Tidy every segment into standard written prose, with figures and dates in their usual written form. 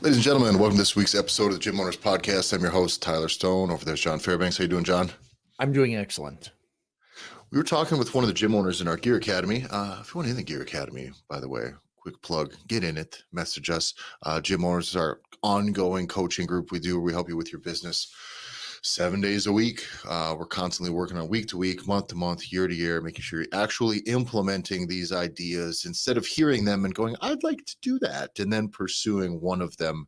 Ladies and gentlemen, welcome to this week's episode of the Gym Owners Podcast. I'm your host, Tyler Stone. Over there's John Fairbanks. How you doing, John? I'm doing excellent. We were talking with one of the gym owners in our Gear Academy. If you want in the Gear Academy, by the way, quick plug, get in it, message us. Gym Owners is our ongoing coaching group we do where we help you with your business 7 days a week. We're constantly working on week to week, month to month, year to year, making sure you're actually implementing these ideas instead of hearing them and going, I'd like to do that, and then pursuing one of them,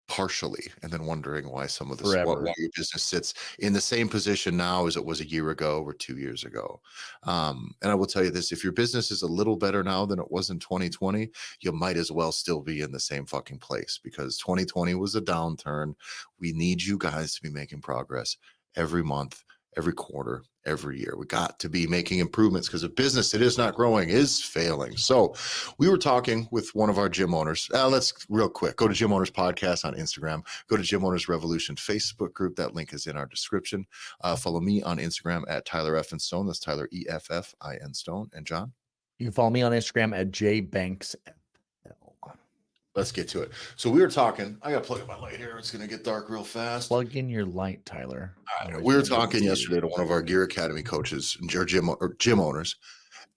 partially, and then wondering why some of this, why your business sits in the same position now as it was a year ago or 2 years ago. And I will tell you this, if your business is a little better now than it was in 2020, you might as well still be in the same fucking place, because 2020 was a downturn. We need you guys to be making progress every month, every quarter, every year. We got to be making improvements, because a business that is not growing is failing. So we were talking with one of our gym owners. Let's real quick go to Gym Owners Podcast on Instagram. Go to Gym Owners Revolution Facebook group. That link is in our description. Follow me on Instagram at Tyler F. and Stone. That's Tyler EFFIN Stone. And John? You can follow me on Instagram at JBanksFL. Let's get to it. So we were talking. I got to plug in my light here. It's going to get dark real fast. Plug in your light, Tyler. We were talking yesterday to one of our Gear Academy coaches, gym owners,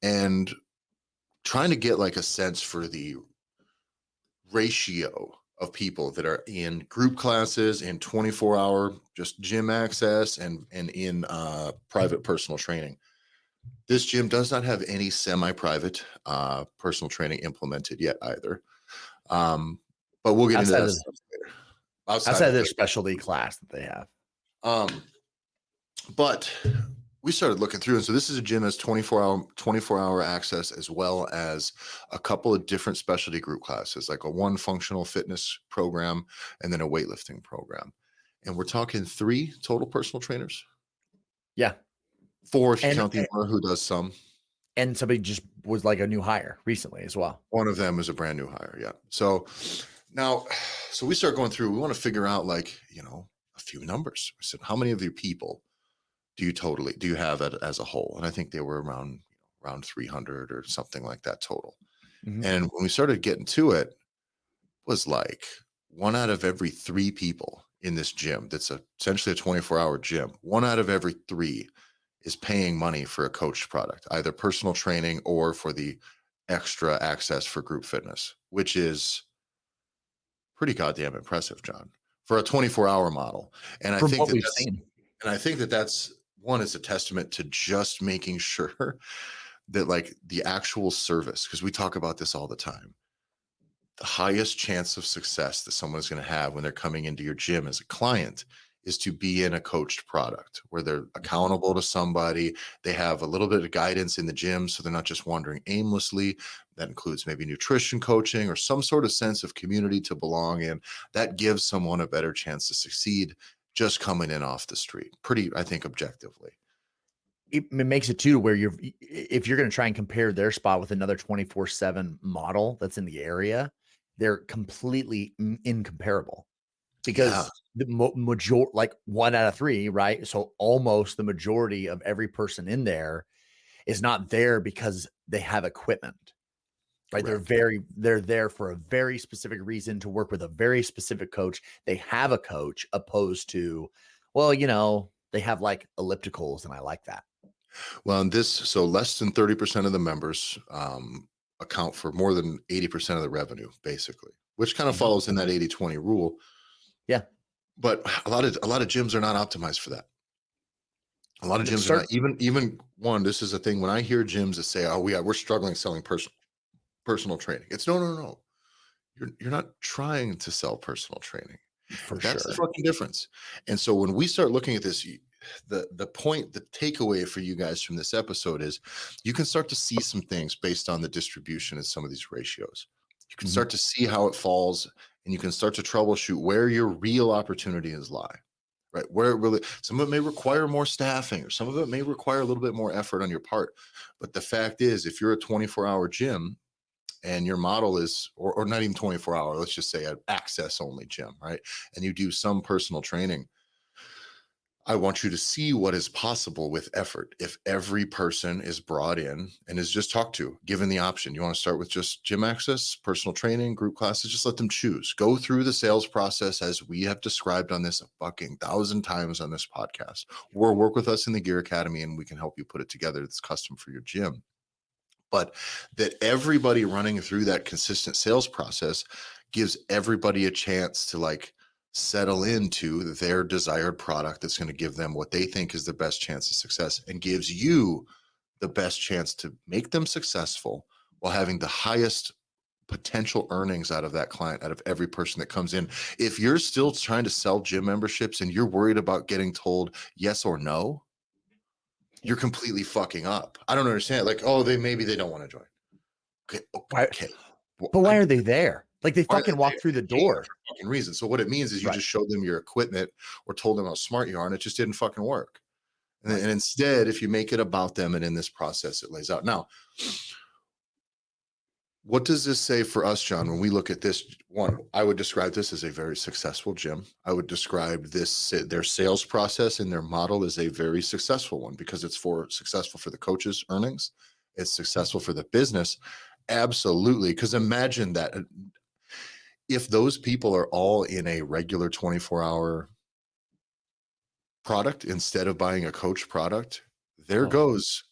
and trying to get like a sense for the ratio of people that are in group classes, in 24-hour just gym access, and in private personal training. This gym does not have any semi-private personal training implemented yet either. But we'll get into that stuff later. Outside of their specialty class that they have. But we started looking through, and so this is a gym that's 24-hour access, as well as a couple of different specialty group classes, like one functional fitness program and then a weightlifting program. And we're talking 3 total personal trainers. Yeah. 4 if you count the owner who does some. And somebody just was like a new hire recently as well. One of them is a brand new hire. Yeah. So now, we start going through, we want to figure out a few numbers. We said, how many of your people do you have as a whole? And I think they were around 300 or something like that total. Mm-hmm. And when we started getting to it, was like 1 out of every 3 people in this gym, that's essentially a 24-hour gym, 1 out of every 3 is paying money for a coached product, either personal training or for the extra access for group fitness, which is pretty goddamn impressive, John, for a 24-hour model. And I think that's one, is a testament to just making sure that like the actual service, because we talk about this all the time, the highest chance of success that someone is going to have when they're coming into your gym as a client is to be in a coached product where they're accountable to somebody. They have a little bit of guidance in the gym, so they're not just wandering aimlessly. That includes maybe nutrition coaching or some sort of sense of community to belong in. That gives someone a better chance to succeed just coming in off the street. Pretty, I think, objectively. It makes it too where if you're going to try and compare their spot with another 24/7 model that's in the area, they're completely incomparable. Because the majority, like 1 out of 3, right? So almost the majority of every person in there is not there because they have equipment, right? Correct. They're there for a very specific reason, to work with a very specific coach. They have a coach, opposed to, they have like ellipticals, and I like that. Well, so less than 30% of the members account for more than 80% of the revenue, basically, which kind of follows in that 80-20 rule. Yeah. But a lot of gyms are not optimized for that. A lot of gyms are not, even one, this is a thing when I hear gyms that say, we're struggling selling personal training. It's no. You're not trying to sell personal training. That's the fucking difference. And so when we start looking at this, the takeaway for you guys from this episode is you can start to see some things based on the distribution of some of these ratios. You can start to see how it falls, and you can start to troubleshoot where your real opportunities lie, right? Where it really, some of it may require more staffing, or some of it may require a little bit more effort on your part. But the fact is, if you're a 24-hour gym and your model is, or not even 24-hour, let's just say an access only gym, right? And you do some personal training, I want you to see what is possible with effort. If every person is brought in and is just talked to, given the option, you want to start with just gym access, personal training, group classes, just let them choose. Go through the sales process as we have described on this a fucking 1,000 times on this podcast, or work with us in the Gear Academy and we can help you put it together that's custom for your gym. But that everybody running through that consistent sales process gives everybody a chance to like settle into their desired product that's going to give them what they think is the best chance of success, and gives you the best chance to make them successful while having the highest potential earnings out of that client, out of every person that comes in. If you're still trying to sell gym memberships and you're worried about getting told yes or no, you're completely fucking up. I don't understand. Like, oh, maybe they don't want to join. Okay. Why? Okay. Well, But why are they there? Like they why are they fucking walk there? through the Paying door. for fucking reason. So what it means is you Right. just showed them your equipment or told them how smart you are, and it just didn't fucking work. And, Right. and instead, if you make it about them, and in this process, it lays out. Now, what does this say for us, John? When we look at this, one, I would describe this as a very successful gym. I would describe this their sales process and their model as a very successful one because it's successful for the coaches' earnings. It's successful for the business. Absolutely. Because imagine that if those people are all in a regular 24-hour product instead of buying a coach product, there Oh. goes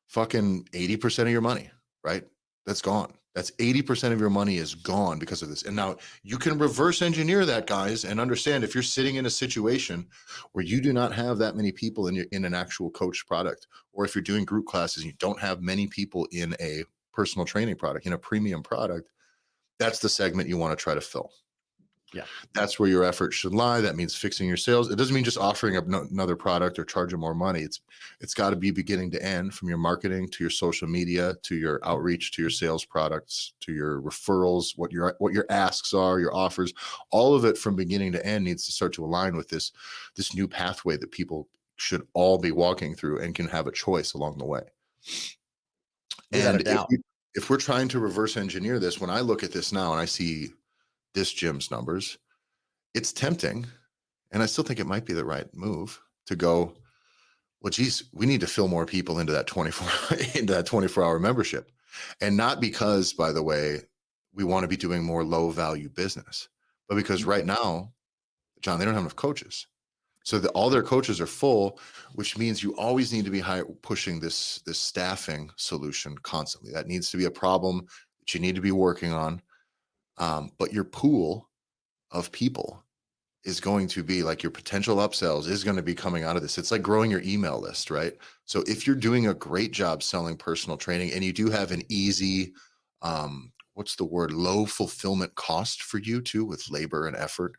fucking 80% of your money, right? That's gone. That's 80% of your money is gone because of this. And now you can reverse engineer that, guys, and understand if you're sitting in a situation where you do not have that many people in an actual coach product, or if you're doing group classes and you don't have many people in a personal training product, in a premium product, that's the segment you want to try to fill. Yeah. That's where your effort should lie. That means fixing your sales. It doesn't mean just offering up another product or charging more money. It's got to be beginning to end, from your marketing to your social media, to your outreach, to your sales products, to your referrals, what your asks are, your offers, all of it from beginning to end needs to start to align with this new pathway that people should all be walking through and can have a choice along the way. Without a And doubt. if we're trying to reverse engineer this, when I look at this now and I see this gym's numbers, it's tempting, and I still think it might be the right move to go, well, geez, we need to fill more people into that 24-hour membership. And not because, by the way, we want to be doing more low value business, but because right now, John, they don't have enough coaches. So all their coaches are full, which means you always need to be pushing this staffing solution constantly. That needs to be a problem that you need to be working on. But your pool of people is going to be like, your potential upsells is going to be coming out of this. It's like growing your email list, right? So if you're doing a great job selling personal training and you do have an easy, low fulfillment cost for you too, with labor and effort,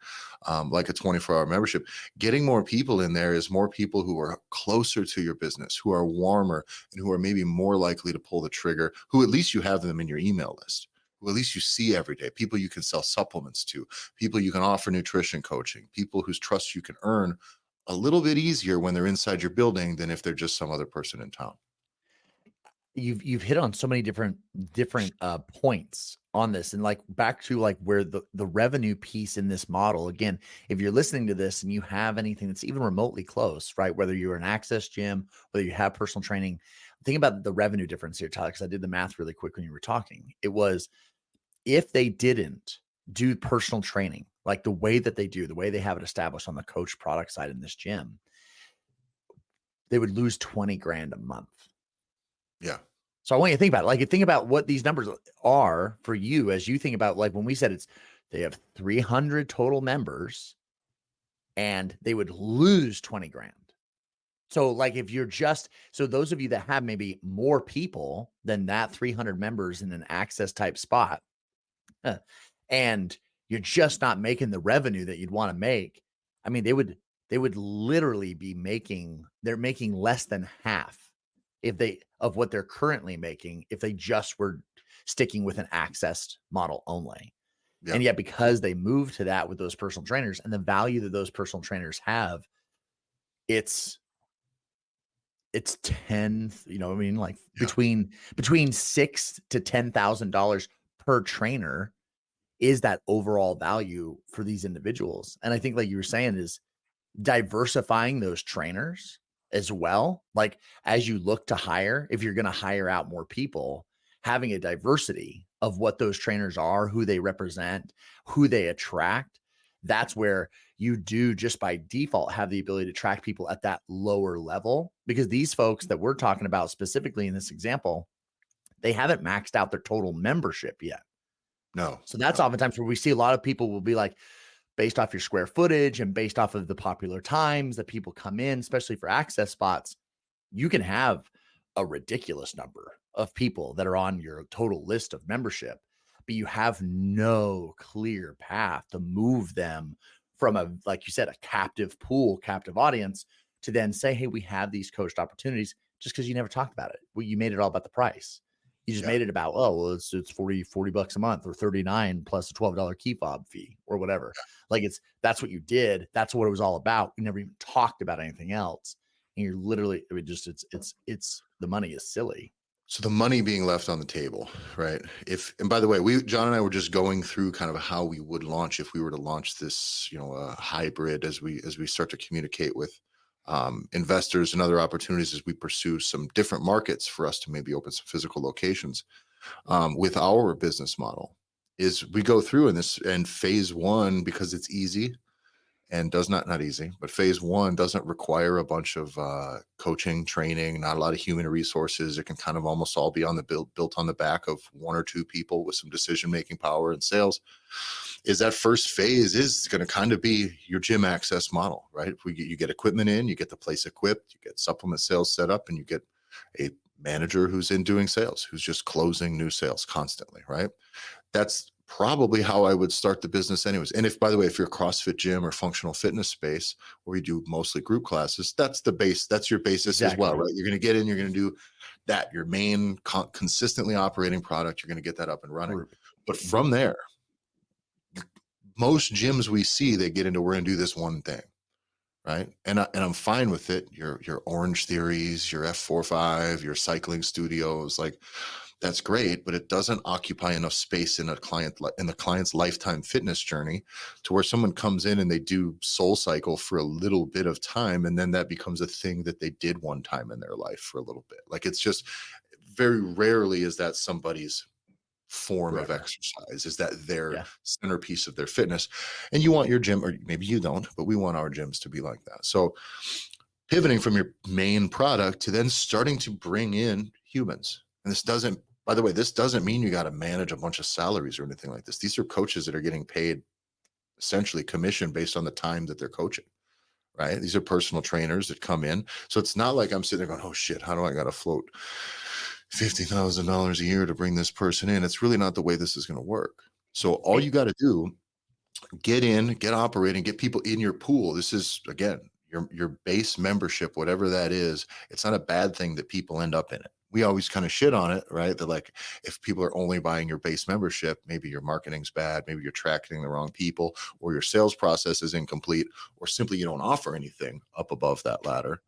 like a 24-hour membership, getting more people in there is more people who are closer to your business, who are warmer, and who are maybe more likely to pull the trigger, who at least you have them in your email list, who at least you see every day, people you can sell supplements to, people you can offer nutrition coaching, people whose trust you can earn a little bit easier when they're inside your building than if they're just some other person in town. You've hit on so many different points on this, and like back to like where the revenue piece in this model. Again, if you're listening to this and you have anything that's even remotely close, right? Whether you're an access gym, whether you have personal training, think about the revenue difference here, Tyler, because I did the math really quick when you were talking. It was, if they didn't do personal training like the way that they do, the way they have it established on the coach product side in this gym, they would lose 20 grand a month. Yeah. So I want you to think about it. Like, think about what these numbers are for you as you think about, like, when we said they have 300 total members and they would lose 20 grand. So like, if you're so those of you that have maybe more people than that 300 members in an access type spot, and you're just not making the revenue that you'd want to make, I mean, they would literally be making less than half of what they're currently making if they just were sticking with an accessed model only. Yeah. And yet, because they moved to that with those personal trainers and the value that those personal trainers have, it's 10, like between $6,000 to $10,000 per trainer is that overall value for these individuals. And I think, like you were saying, is diversifying those trainers as well. Like as you look to hire, if you're going to hire out more people, having a diversity of what those trainers are, who they represent, who they attract, that's where you do just by default have the ability to attract people at that lower level, because these folks that we're talking about specifically in this example, they haven't maxed out their total membership yet. No. So that's No. oftentimes where we see a lot of people will be like, based off your square footage and based off of the popular times that people come in, especially for access spots, you can have a ridiculous number of people that are on your total list of membership, but you have no clear path to move them from a, like you said, a captive pool, captive audience, to then say, hey, we have these coached opportunities, just because you never talked about it. Well, you made it all about the price. You just Yeah. made it about, oh, well, it's 40 bucks a month, or 39 plus a $12 key fob fee or whatever. Like that's what you did. That's what it was all about. You never even talked about anything else. And you're literally, I mean, just, it's the money is silly. So the money being left on the table, right? And by the way, John and I were just going through kind of how we would launch if we were to launch this, hybrid, as we start to communicate with investors and other opportunities, as we pursue some different markets for us to maybe open some physical locations. With our business model is we go through in this, and phase one, because it's easy and does not easy, but phase one doesn't require a bunch of coaching, training, not a lot of human resources. It can kind of almost all be built on the back of one or two people with some decision-making power and sales. Is that first phase is going to kind of be your gym access model, right? You get equipment in, you get the place equipped, you get supplement sales set up, and you get a manager who's in doing sales, who's just closing new sales constantly, right? That's probably how I would start the business anyways. And if, by the way, if you're a CrossFit gym or functional fitness space where you do mostly group classes, that's the base. That's your basis as well, right? You're going to get in, you're going to do that, your main consistently operating product. You're going to get that up and running. But from there, most gyms we see, they get into, we're going to do this one thing, right? And I'm fine with it. Your Orange Theories, your F45, your cycling studios, like, that's great, but it doesn't occupy enough space in the client's lifetime fitness journey to where someone comes in and they do Soul Cycle for a little bit of time, and then that becomes a thing that they did one time in their life for a little bit. Like, it's just very rarely is that somebody's form of exercise, is that their centerpiece of their fitness. And you want your gym, or maybe you don't, but we want our gyms to be like that. So pivoting from your main product to then starting to bring in humans. And this doesn't, by the way, this doesn't mean you got to manage a bunch of salaries or anything like this. These are coaches that are getting paid essentially commission based on the time that they're coaching, right? These are personal trainers that come in. So it's not like I'm sitting there going, oh shit, how do I got to float $50,000 a year to bring this person in? It's really not the way this is going to work. So all you got to do, get in, get operating, get people in your pool. This is, again, your base membership, whatever that is. It's not a bad thing that people end up in it. We always kind of shit on it, right? That like, if people are only buying your base membership, maybe your marketing's bad, maybe you're attracting the wrong people, or your sales process is incomplete, or simply you don't offer anything up above that ladder.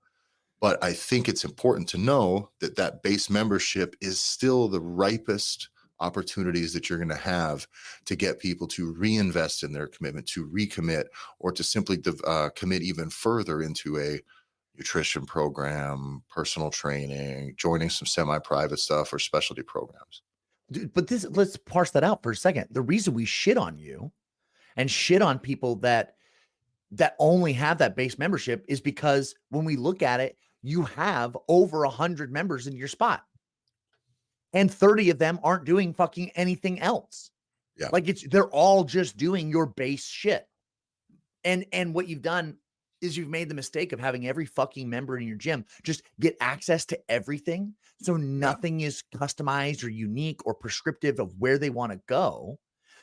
But I think it's important to know that that base membership is still the ripest opportunities that you're going to have to get people to reinvest in their commitment, to recommit, or to simply commit even further into a nutrition program, personal training, joining some semi-private stuff or specialty programs. Dude, but let's parse that out for a second. The reason we shit on you and shit on people that only have that base membership is because when we look at it, you have over 100 members in your spot, and 30 of them aren't doing fucking anything else. Yeah. Like they're all just doing your base shit. And what you've done is you've made the mistake of having every fucking member in your gym just get access to everything. So nothing is customized or unique or prescriptive of where they want to go.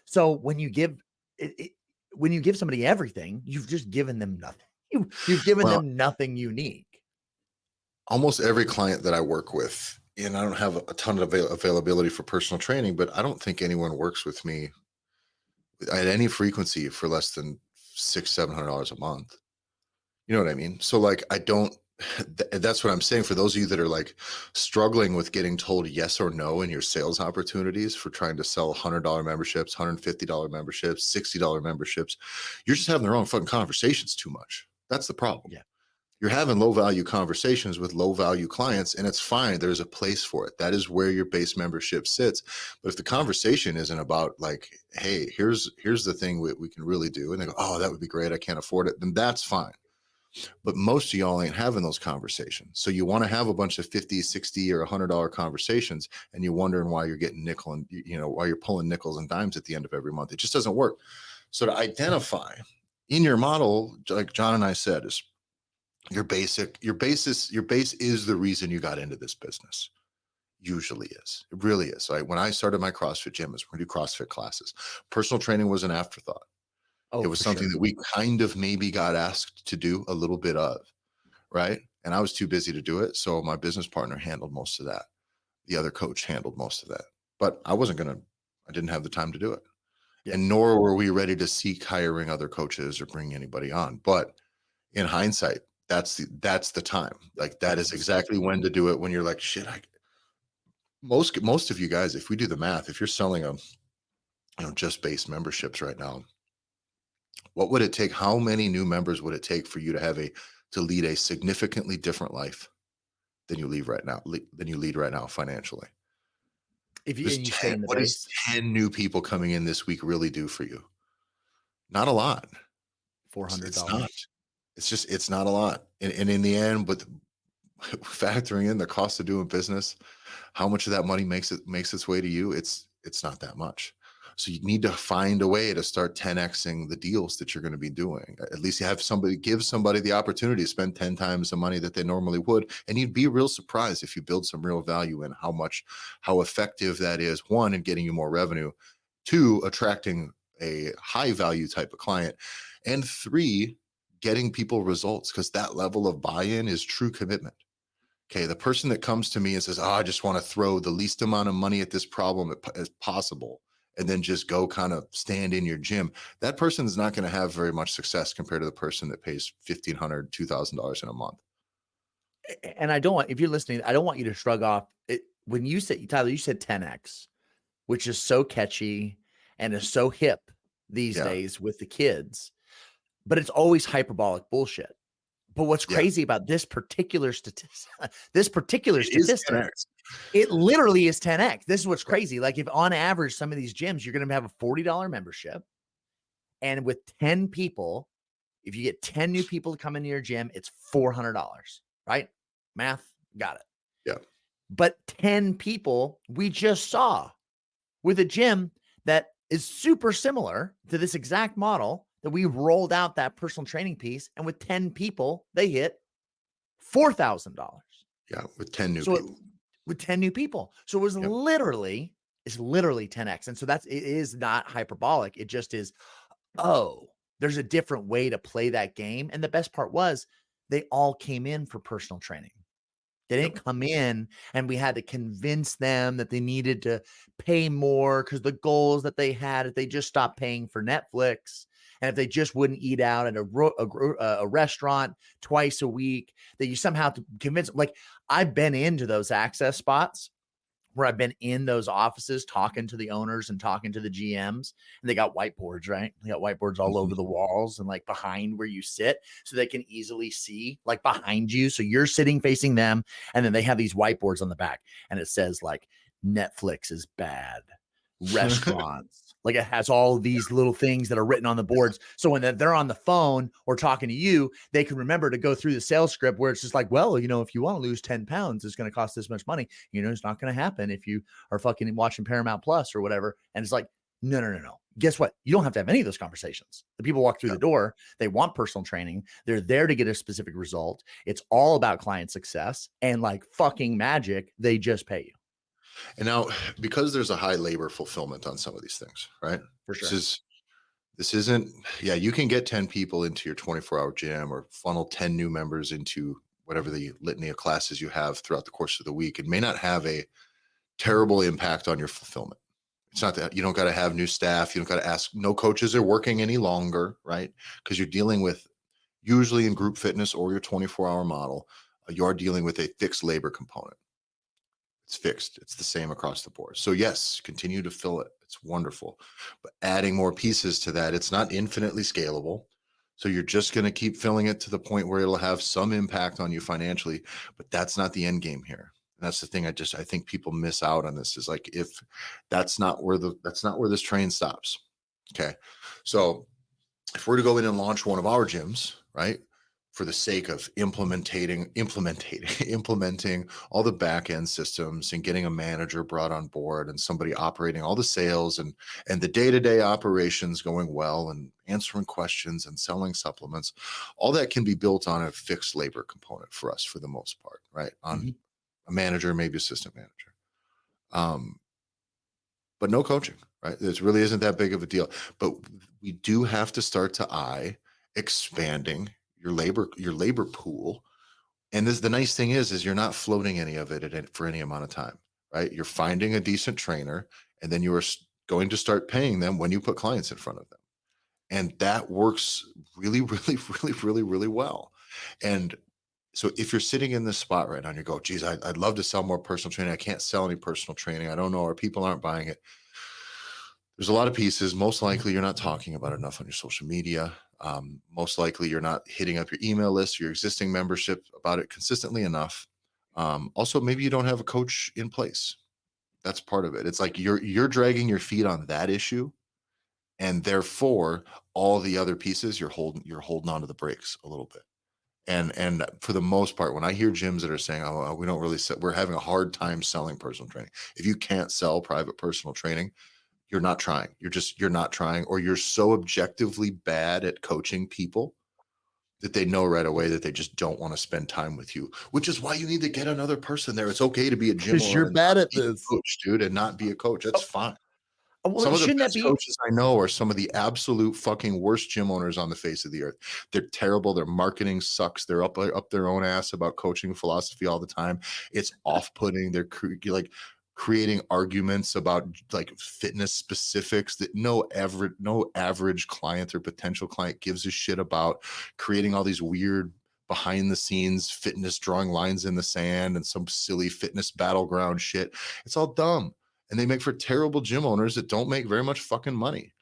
So when you give somebody everything, you've just given them nothing. You've given them nothing unique. Almost every client that I work with, and I don't have a ton of availability for personal training, but I don't think anyone works with me at any frequency for less than $600-700 a month. You know what I mean? So like, I don't, that's what I'm saying. For those of you that are like struggling with getting told yes or no in your sales opportunities for trying to sell $100 memberships, $150 memberships, $60 memberships, you're just having the wrong fucking conversations too much. That's the problem. Yeah. You're having low value conversations with low value clients, and it's fine. There's a place for it. That is where your base membership sits. But if the conversation isn't about like, hey, here's the thing we can really do, and they go, oh, that would be great, I can't afford it, then that's fine. But most of y'all ain't having those conversations. So you want to have a bunch of 50, 60 or $100 conversations, and you're wondering why you're getting nickel and, why you're pulling nickels and dimes at the end of every month. It just doesn't work. So to identify in your model, like John and I said, is your base is the reason you got into this business. Usually is. It really is. Like when I started my CrossFit gym, is we're gonna do CrossFit classes. Personal training was an afterthought. Oh, It was for something sure. that we kind of maybe got asked to do a little bit of, right? And I was too busy to do it. So my business partner handled most of that. The other coach handled most of that. But I didn't have the time to do it. Yeah. And nor were we ready to seek hiring other coaches or bring anybody on. But in hindsight, that's the time. Like that is exactly when to do it. When you're like, shit, most of you guys, if we do the math, if you're selling just base memberships right now, what would it take? How many new members would it take for you to lead a significantly different life than you lead right now financially? And you stay in the What does base, 10 new people coming in this week really do for you? Not a lot. It's not. $400. It's not a lot. And in the end, but factoring in the cost of doing business, how much of that money makes its way to you, it's not that much. So you need to find a way to start 10xing the deals that you're going to be doing. At least you have give somebody the opportunity to spend 10 times the money that they normally would, and you'd be real surprised if you build some real value in how effective that is, one, in getting you more revenue, two, attracting a high value type of client, and three, getting people results, because that level of buy-in is true commitment. Okay, the person that comes to me and says, "Oh, I just want to throw the least amount of money at this problem as possible, and then just go kind of stand in your gym," that person is not going to have very much success compared to the person that pays $1,500, $2,000 in a month. And if you're listening, I don't want you to shrug off it. When you said, Tyler, you said 10x, which is so catchy and is so hip these Yeah, days with the kids, but it's always hyperbolic bullshit. But what's yeah, crazy about this particular it is statistic, 10x. it literally is 10x. This is what's Yeah, crazy. Like if on average, some of these gyms, you're going to have a $40 membership. And with 10 people, if you get 10 new people to come into your gym, it's $400, right? Math, got it. yeah, But 10 people we just saw with a gym that is super similar to this exact model that we rolled out that personal training piece. And with 10 people, they hit $4,000. yeah, with 10 new So people. with 10 new people. So it was Yep. it's literally 10x. And so it is not hyperbolic. It just is, oh, there's a different way to play that game. And the best part was they all came in for personal training. They Yep. didn't come in and we had to convince them that they needed to pay more because the goals that they had, if they just stopped paying for Netflix and if they just wouldn't eat out at a restaurant twice a week, that you somehow have to convince them. Like I've been into those access spots where I've been in those offices talking to the owners and talking to the GMs, and they got whiteboards, right? They got whiteboards all over the walls and like behind where you sit so they can easily see like behind you. So you're sitting facing them, and then they have these whiteboards on the back and it says like Netflix is bad, restaurants. Like it has all these little things that are written on the boards. So when they're on the phone or talking to you, they can remember to go through the sales script where it's just like, well, if you want to lose 10 pounds, it's going to cost this much money. It's not going to happen if you are fucking watching Paramount Plus or whatever. And it's like, no. Guess what? You don't have to have any of those conversations. The people walk through the door. They want personal training. They're there to get a specific result. It's all about client success, and like fucking magic, they just pay you. And now, because there's a high labor fulfillment on some of these things, right? For sure. This isn't, yeah, you can get 10 people into your 24-hour gym or funnel 10 new members into whatever the litany of classes you have throughout the course of the week. It may not have a terrible impact on your fulfillment. It's not that you don't got to have new staff. You don't got to ask, no coaches are working any longer, right? Because you're dealing with, usually in group fitness or your 24-hour model, you are dealing with a fixed labor component. It's fixed. It's the same across the board. So yes, continue to fill it. It's wonderful. But adding more pieces to that, it's not infinitely scalable. So you're just going to keep filling it to the point where it'll have some impact on you financially, but that's not the end game here. And that's the thing I think people miss out on this is like, if that's not where this train stops. Okay. So if we're to go in and launch one of our gyms, right, for the sake of implementing all the back end systems and getting a manager brought on board and somebody operating all the sales and the day-to-day operations going well and answering questions and selling supplements, all that can be built on a fixed labor component for us for the most part, right? On Mhm. a manager, maybe assistant manager. But no coaching, right? This really isn't that big of a deal. But we do have to start to eye expanding your labor pool. And the nice thing is you're not floating any of it for any amount of time, right? You're finding a decent trainer, and then you are going to start paying them when you put clients in front of them. And that works really, really, really, really, really well. And so if you're sitting in this spot right now and you go, geez, I'd love to sell more personal training. I can't sell any personal training. I don't know, or people aren't buying it. There's a lot of pieces. Most likely you're not talking about enough on your social media. Most likely you're not hitting up your email list, your existing membership about it consistently enough. Also, maybe you don't have a coach in place. That's part of it. It's like you're dragging your feet on that issue, and therefore all the other pieces you're holding onto the brakes a little bit. And for the most part, when I hear gyms that are saying, "Oh, we don't really we're having a hard time selling personal training." If you can't sell private personal training, you're not trying. You're not trying, or you're so objectively bad at coaching people that they know right away that they just don't want to spend time with you, which is why you need to get another person there. It's okay to be a gym 'Cause owner you're and bad not at be a this. coach, dude, and not be a coach. That's Oh, fine. well, Some of the shouldn't that best be coaches I know are some of the absolute fucking worst gym owners on the face of the earth. They're terrible. Their marketing sucks. They're up their own ass about coaching philosophy all the time. It's off-putting. They're like creating arguments about like fitness specifics that no average client or potential client gives a shit about, creating all these weird behind the scenes fitness, drawing lines in the sand and some silly fitness battleground shit. It's all dumb, and they make for terrible gym owners that don't make very much fucking money.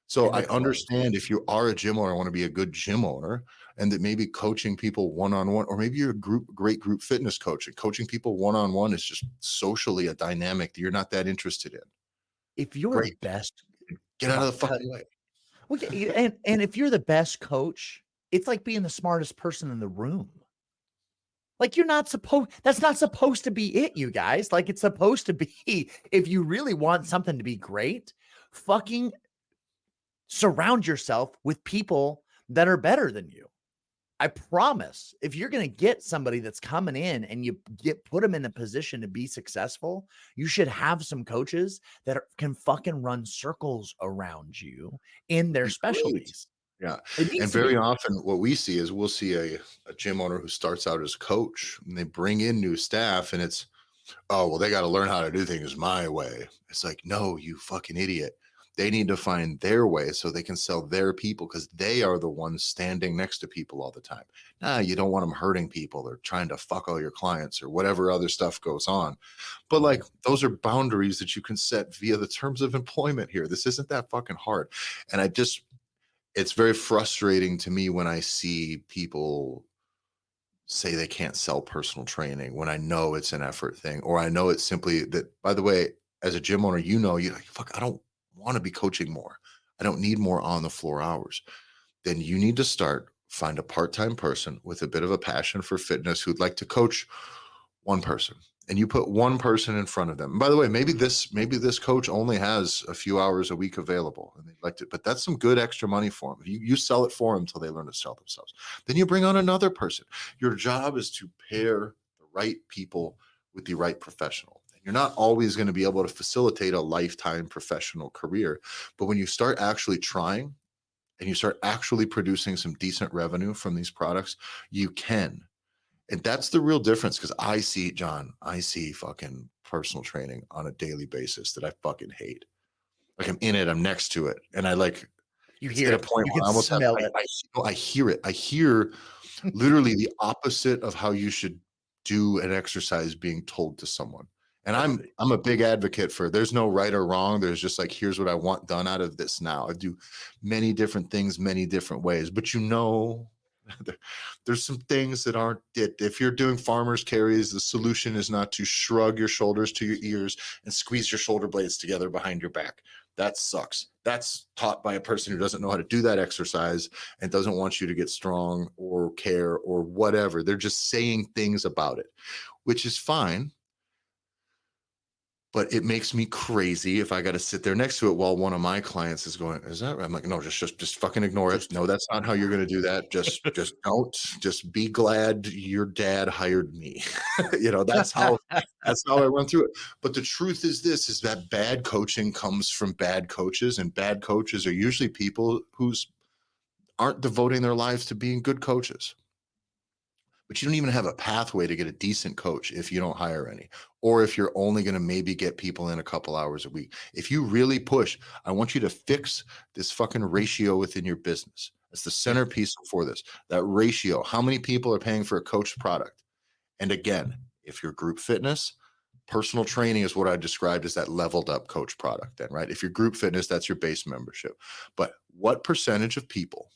So and they're I closed. understand if you are a gym owner, want to be a good gym owner, and that maybe coaching people one-on-one, or maybe you're a great group fitness coach, and coaching people one-on-one is just socially a dynamic that you're not that interested in. If you're the Great. best Get out of the co fucking way. well, yeah, and if you're the best coach, it's like being the smartest person in the room. Like, you're not supposed that's not supposed to be it, you guys. Like, it's supposed to be if you really want something to be great, fucking surround yourself with people that are better than you. I promise if you're going to get somebody that's coming in and you put them in a position to be successful, you should have some coaches that can fucking run circles around you in their Agreed. specialties. Yeah. It And needs to very be. often what we see is we'll see a gym owner who starts out as coach, and they bring in new staff, and it's, oh, well, they got to learn how to do things my way. It's like, no, you fucking idiot. They need to find their way so they can sell their people, because they are the ones standing next to people all the time. Nah, you don't want them hurting people or trying to fuck all your clients or whatever other stuff goes on. But like, those are boundaries that you can set via the terms of employment here. This isn't that fucking hard. And it's very frustrating to me when I see people say they can't sell personal training when I know it's an effort thing, or I know it's simply that, by the way, as a gym owner, you're like, fuck, I don't want to be coaching more. I don't need more on the floor hours. Then you need to find a part-time person with a bit of a passion for fitness who'd like to coach one person, and you put one person in front of them. And by the way, maybe this coach only has a few hours a week available and they'd like to, but that's some good extra money for them. You sell it for them until they learn to sell themselves. Then you bring on another person. Your job is to pair the right people with the right professional. And you're not always going to be able to facilitate a lifetime professional career, but when you start actually trying and you start actually producing some decent revenue from these products, you can. And that's the real difference, because I see fucking personal training on a daily basis that I fucking hate. Like, I'm in it, I'm next to it. And You it's hear at a it. point You where can I almost have, smell it. I hear it. I hear literally the opposite of how you should do an exercise being told to someone. And I'm a big advocate for there's no right or wrong. There's just like, here's what I want done out of this now. I do many different things, many different ways, but there's some things that aren't it. If you're doing farmer's carries, the solution is not to shrug your shoulders to your ears and squeeze your shoulder blades together behind your back. That sucks. That's taught by a person who doesn't know how to do that exercise and doesn't want you to get strong or care or whatever. They're just saying things about it, which is fine. But it makes me crazy if I got to sit there next to it while one of my clients is going, is that right? I'm like, no, just fucking ignore it. No, that's not how you're going to do that. Just just be glad your dad hired me. That's how I run through it. But the truth is this, is that bad coaching comes from bad coaches, and bad coaches are usually people who aren't devoting their lives to being good coaches. But you don't even have a pathway to get a decent coach if you don't hire any, or if you're only going to maybe get people in a couple hours a week. If you really push, I want you to fix this fucking ratio within your business. That's the centerpiece for this. That ratio, how many people are paying for a coach product? And again, if you're group fitness, personal training is what I described as that leveled up coach product then, right? If you're group fitness, that's your base membership. But what percentage of people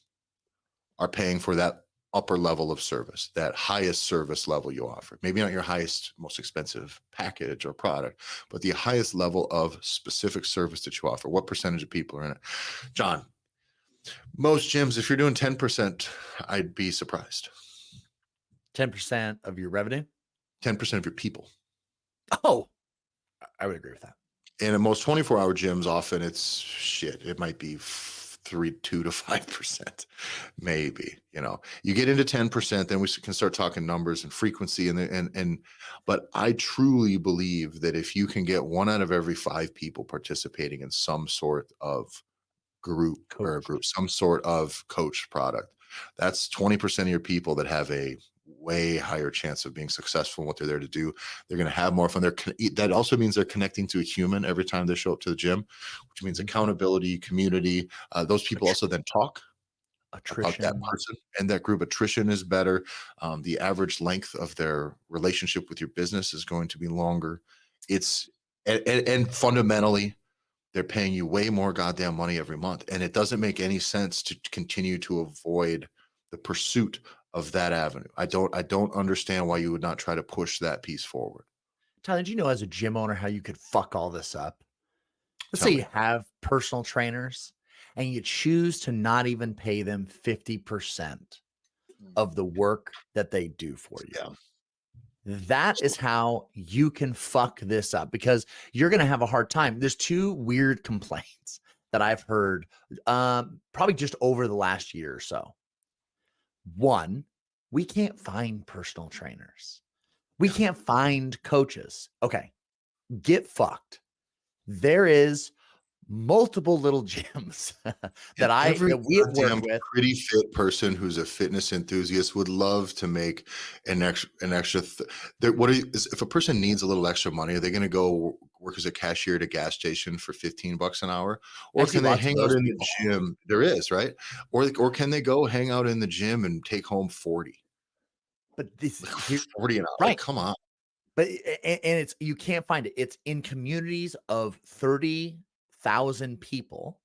are paying for that upper level of service, that highest service level you offer? Maybe not your highest, most expensive package or product, but the highest level of specific service that you offer. What percentage of people are in it? John, most gyms, if you're doing 10%, I'd be surprised. 10% of your revenue? 10% of your people. Oh, I would agree with that. And in most 24-hour gyms, often it's shit. It might be 2 to 5%, maybe. You get into 10%, then we can start talking numbers and frequency, but I truly believe that if you can get 1 out of every 5 people participating in some sort of some sort of coached product, that's 20% of your people that have a way higher chance of being successful in what they're there to do. They're going to have more fun. That also means they're connecting to a human every time they show up to the gym, which means accountability, community. Those people also then talk about that person and that group. Attrition is better. The average length of their relationship with your business is going to be longer. And fundamentally, they're paying you way more goddamn money every month. And it doesn't make any sense to continue to avoid the pursuit of that avenue. I don't understand why you would not try to push that piece forward. Tyler, do you know, as a gym owner, how you could fuck all this up? Let's say you have personal trainers and you choose to not even pay them 50% of the work that they do for you. Yeah. That is how you can fuck this up, because you're going to have a hard time. There's 2 weird complaints that I've heard probably just over the last year or so. 1, we can't find personal trainers. We can't find coaches. Okay, get fucked. There is multiple little gyms that we have worked with. Pretty fit person who's a fitness enthusiast would love to make an extra. If a person needs a little extra money, are they going to go work as a cashier at a gas station for $15 an hour, or can they hang out in the gym? There is, right? Or can they go hang out in the gym and take home 40? But this 40 an hour, right? Come on. But it's, you can't find it. It's in communities of 30,000 people.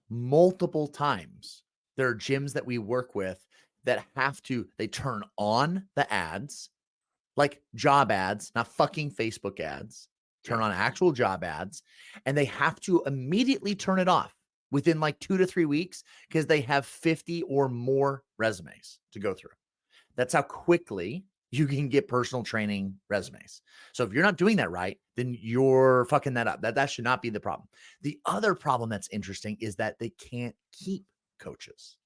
Multiple times there are gyms that we work with that they turn on the ads, like job ads, not fucking Facebook ads, turn on actual job ads, and they have to immediately turn it off within like 2 to 3 weeks because they have 50 or more resumes to go through. That's how quickly you can get personal training resumes. So if you're not doing that right, then you're fucking that up. That should not be the problem. The other problem that's interesting is that they can't keep coaches.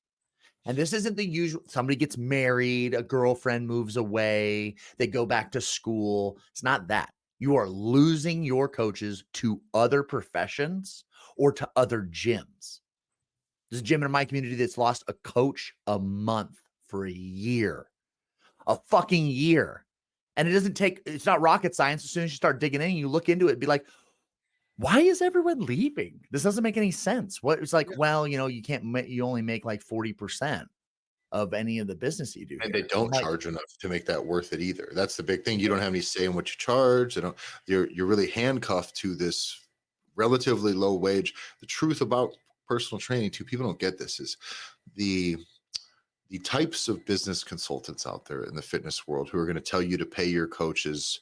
And this isn't the usual. Somebody gets married, a girlfriend moves away, they go back to school. It's not that. You are losing your coaches to other professions or to other gyms. There's a gym in my community that's lost a coach a month for a year. A fucking year. And it's not rocket science. As soon as you start digging in, you look into it, be like, why is everyone leaving? This doesn't make any sense. It's like, well, you only make like 40%. of any of the business you do And here. they don't Like, charge enough to make that worth it either. That's the big thing. You don't have any say in what you charge. They don't, you're really handcuffed to this relatively low wage. The truth about personal training, too, people don't get this, is the types of business consultants out there in the fitness world who are going to tell you to pay your coaches,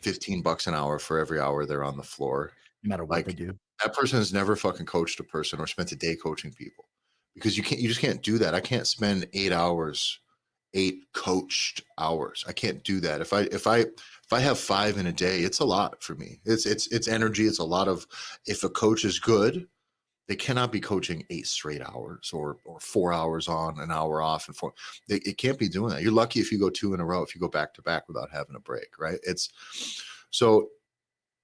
15 bucks an hour for every hour they're on the floor. no matter what they Like, do. that person has never fucking coached a person or spent a day coaching people, because you just can't do that. I can't spend 8 hours, 8 coached hours. I can't do that. If I have 5 in a day, it's a lot for me. It's energy. It's a lot of, if a coach is good, they cannot be coaching 8 straight hours or 4 hours on, an hour off, and it can't be doing that. You're lucky if you go 2 in a row, if you go back to back without having a break, right? So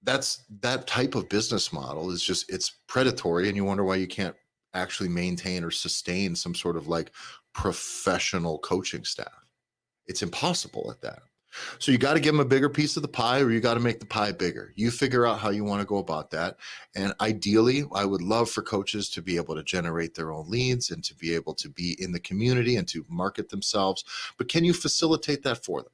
that's that type of business model is just, it's predatory, and you wonder why you can't actually maintain or sustain some sort of like professional coaching staff. It's impossible at that. So you got to give them a bigger piece of the pie, or you got to make the pie bigger. You figure out how you want to go about that. And ideally, I would love for coaches to be able to generate their own leads and to be able to be in the community and to market themselves. But can you facilitate that for them?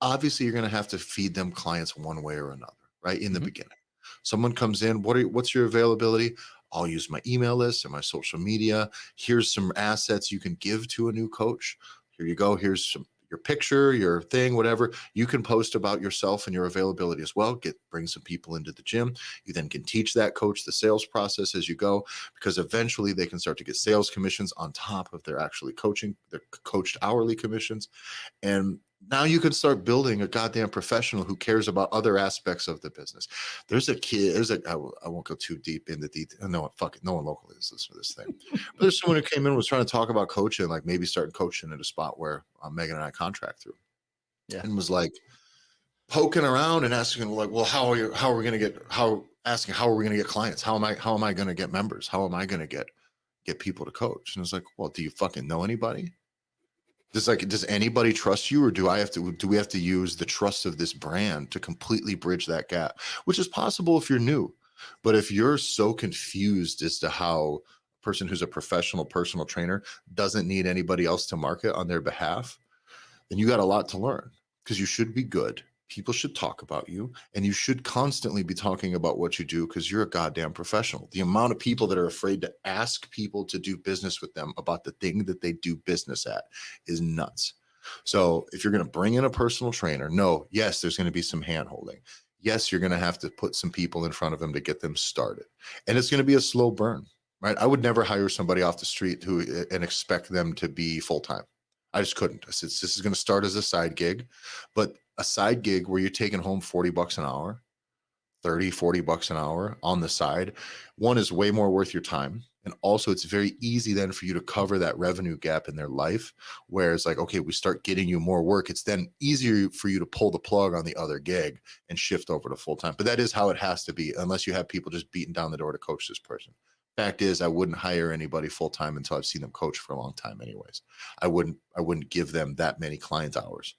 Obviously, you're going to have to feed them clients one way or another, right? In the beginning, someone comes in, what's your availability? I'll use my email list and my social media. Here's some assets you can give to a new coach. Here you go. Here's your picture, your thing, whatever. You can post about yourself and your availability as well. Bring some people into the gym. You then can teach that coach the sales process as you go, because eventually they can start to get sales commissions on top of their actually coaching, their coached hourly commissions. And now you can start building a goddamn professional who cares about other aspects of the business. I won't go too deep into detail. No one locally is listening to this thing. But there's someone who came in and was trying to talk about coaching, like maybe starting coaching at a spot where Megan and I contract through, Yeah. and was like poking around and asking, like, well, how are we going to get clients? How am I going to get members? How am I going to get people to coach? And it's like, well, do you fucking know anybody? Does anybody trust you, or do we have to use the trust of this brand to completely bridge that gap? Which is possible if you're new, but if you're so confused as to how a person who's a professional personal trainer doesn't need anybody else to market on their behalf, then you got a lot to learn, because you should be good. People should talk about you, and you should constantly be talking about what you do, because you're a goddamn professional. The amount of people that are afraid to ask people to do business with them about the thing that they do business at is nuts. So if you're going to bring in a personal trainer, yes, there's going to be some hand holding. Yes, you're going to have to put some people in front of them to get them started. And it's going to be a slow burn, right? I would never hire somebody off the street and expect them to be full-time. I just couldn't. I said, this is going to start as a side gig, but a side gig where you're taking home 40 bucks an hour, 30, 40 bucks an hour on the side, one, is way more worth your time. And also, it's very easy then for you to cover that revenue gap in their life. Whereas, like, okay, we start getting you more work, it's then easier for you to pull the plug on the other gig and shift over to full time. But that is how it has to be, unless you have people just beating down the door to coach this person. Fact is, I wouldn't hire anybody full time until I've seen them coach for a long time. Anyways, I wouldn't give them that many client hours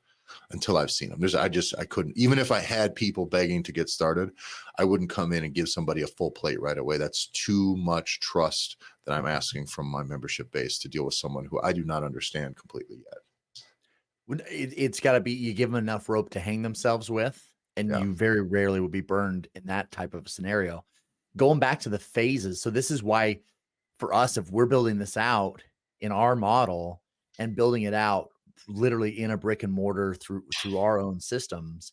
until I've seen them. I couldn't, even if I had people begging to get started, I wouldn't come in and give somebody a full plate right away. That's too much trust that I'm asking from my membership base to deal with someone who I do not understand completely yet. It's got to be, you give them enough rope to hang themselves with, and you very rarely will be burned in that type of scenario. Going back to the phases. So this is why for us, if we're building this out in our model and building it out literally in a brick and mortar through our own systems,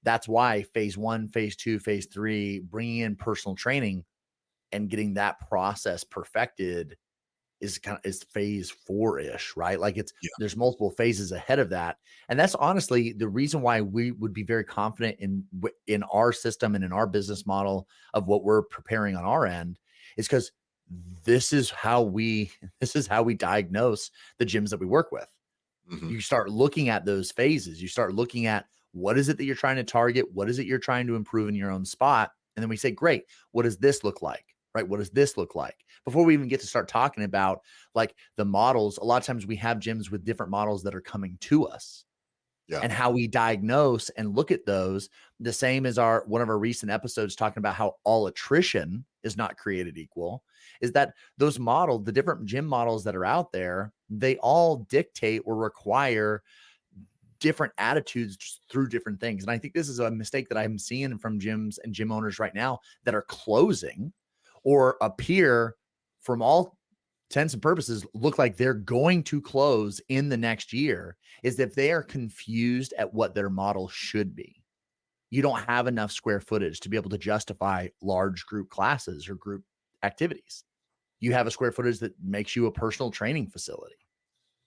that's why phase 1, phase 2, phase 3, bringing in personal training and getting that process perfected is phase 4-ish, right? Like there's multiple phases ahead of that. And that's honestly the reason why we would be very confident in our system and in our business model of what we're preparing on our end, is because this is how we diagnose the gyms that we work with. You start looking at those phases. You start looking at, what is it that you're trying to target? What is it you're trying to improve in your own spot? And then we say, great, what does this look like? Right? What does this look like? Before we even get to start talking about like the models, a lot of times we have gyms with different models that are coming to us. And how we diagnose and look at those, the same as one of our recent episodes talking about how all attrition is not created equal, is that those models, the different gym models that are out there, they all dictate or require different attitudes through different things. And I think this is a mistake that I'm seeing from gyms and gym owners right now that are closing or appear, from all intents and purposes, look like they're going to close in the next year, is that they are confused at what their model should be. You don't have enough square footage to be able to justify large group classes or group activities. You have a square footage that makes you a personal training facility.